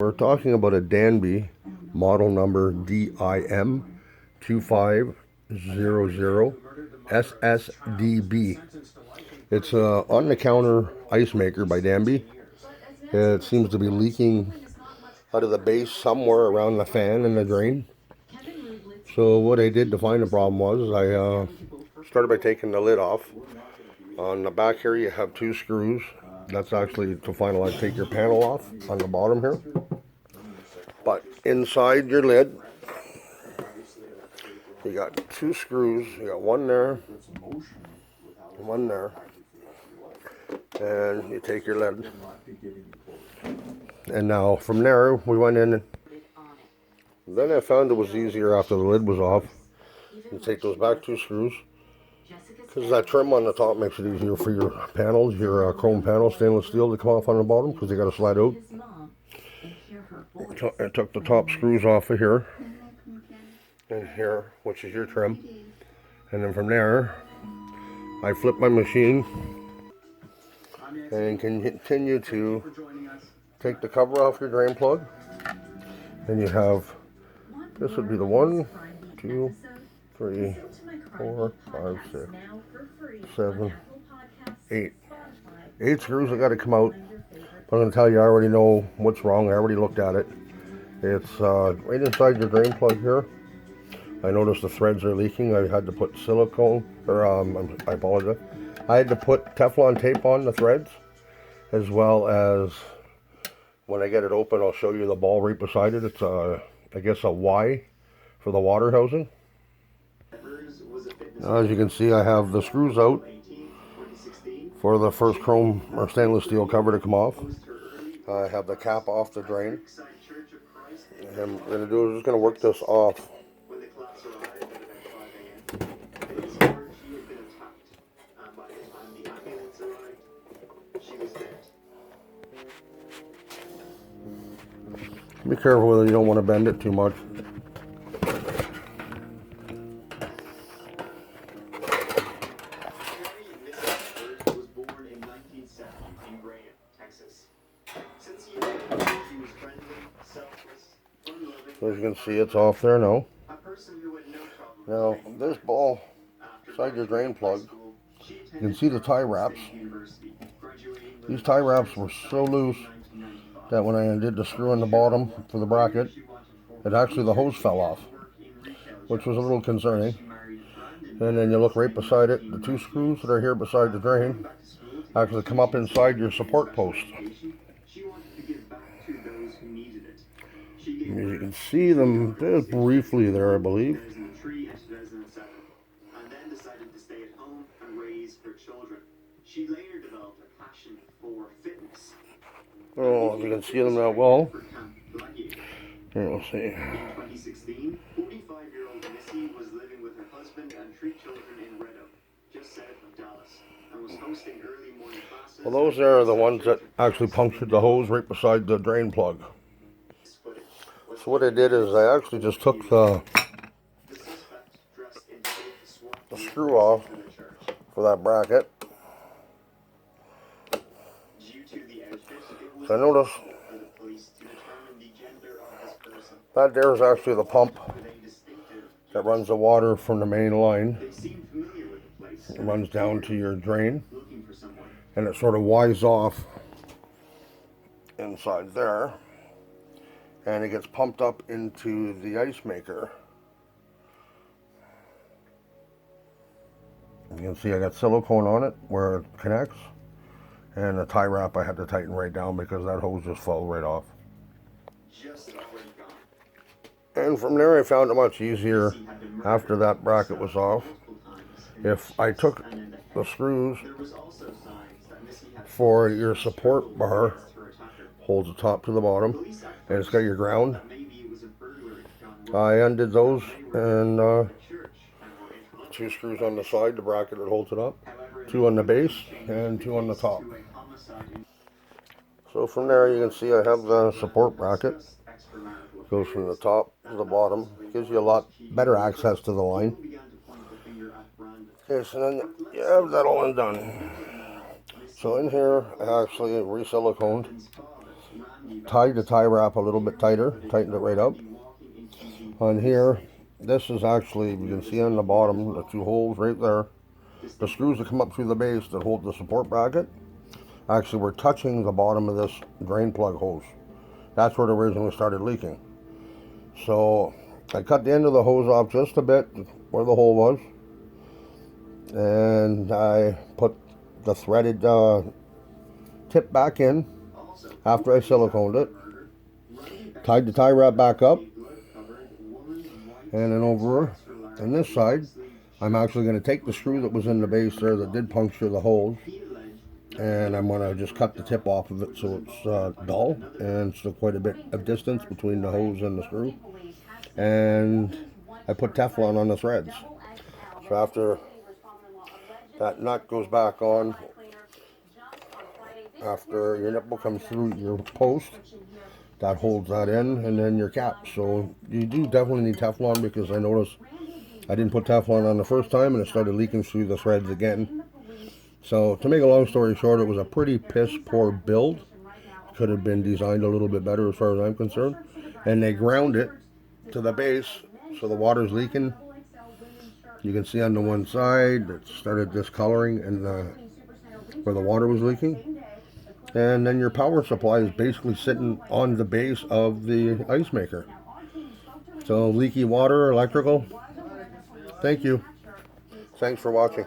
We're talking about a Danby model number DIM2500SSDB. It's a on-the-counter ice maker by Danby. It seems to be leaking out of the base somewhere around the fan and the drain. So what I did to find the problem was I started by taking the lid off. On the back here you have two screws. That's actually to finalize, take your panel off on the bottom here. But inside your lid, you got two screws. You got one there, one there, and you take your lid. And now from there, we went in. Then I found it was easier after the lid was off. You take those back two screws, because that trim on the top makes it easier for your panels, your chrome panel, stainless steel, to come off on the bottom, because they got to slide out. I took the top screws off of here and here, which is your trim, and then from there I flip my machine and continue to take the cover off your drain plug. And you have, this would be the 1, 2, 3, 4, 5, 6, 7, 8. 8 screws that got to come out. But I'm going to tell you, I already know what's wrong. I already looked at it. It's right inside your drain plug here. I noticed the threads are leaking. I had to put silicone, or I apologize. I had to put Teflon tape on the threads, as well as, when I get it open, I'll show you the ball right beside it. It's I guess a Y for the water housing. Now, as you can see, I have the screws out for the first chrome or stainless steel cover to come off. I have the cap off the drain. And I'm going to do is just going to work this off. Be careful whether you don't want to bend it too much. So as you can see, it's off there now. Now, this ball inside your drain plug, you can see the tie wraps. These tie wraps were so loose that when I did the screw in the bottom for the bracket, the hose fell off, which was a little concerning. And then you look right beside it, the two screws that are here beside the drain actually come up inside your support post. As you can see them just briefly there, I believe. Oh, as you can see them now well. Here, we'll see. In 2016, 45-year-old Missy was living with her husband and 3 children in Red Oak, just south of Dallas, and was hosting early morning classes. Well, those are the ones that actually punctured the hose right beside the drain plug. So what I did is I actually just took the screw off for that bracket. So I noticed that there is actually the pump that runs the water from the main line. It runs down to your drain, and it sort of Y's off inside there, and it gets pumped up into the ice maker. You can see I got silicone on it where it connects, and the tie wrap I had to tighten right down because that hose just fell right off. And from there I found it much easier after that bracket was off. If I took the screws for your support bar, holds the top to the bottom, and it's got your ground, I undid those, and 2 screws on the side, the bracket that holds it up, 2 on the base, and 2 on the top. So from there you can see I have the support bracket. Goes from the top to the bottom. Gives you a lot better access to the line. Okay, so then you have that all done. So in here I actually re-siliconed tied the tie wrap a little bit tighter, tightened it right up. On here, this is actually, you can see on the bottom, the two holes right there. The screws that come up through the base that hold the support bracket actually were touching the bottom of this drain plug hose. That's where it originally started leaking. So I cut the end of the hose off just a bit where the hole was, and I put the threaded tip back in after I siliconed it, tied the tie wrap back up, and then over on this side I'm actually going to take the screw that was in the base there that did puncture the holes, and I'm going to just cut the tip off of it so it's dull and still quite a bit of distance between the hose and the screw. And I put Teflon on the threads. So after that nut goes back on, after your nipple comes through your post, that holds that in, and then your cap. So you do definitely need Teflon, because I noticed I didn't put Teflon on the first time and it started leaking through the threads again. So to make a long story short, it was a pretty piss poor build. Could have been designed a little bit better as far as I'm concerned. And they ground it to the base, so the water's leaking. You can see on the one side it started discoloring and where the water was leaking. And then your power supply is basically sitting on the base of the Icemaker. So leaky water, electrical. Thank you. Thanks for watching.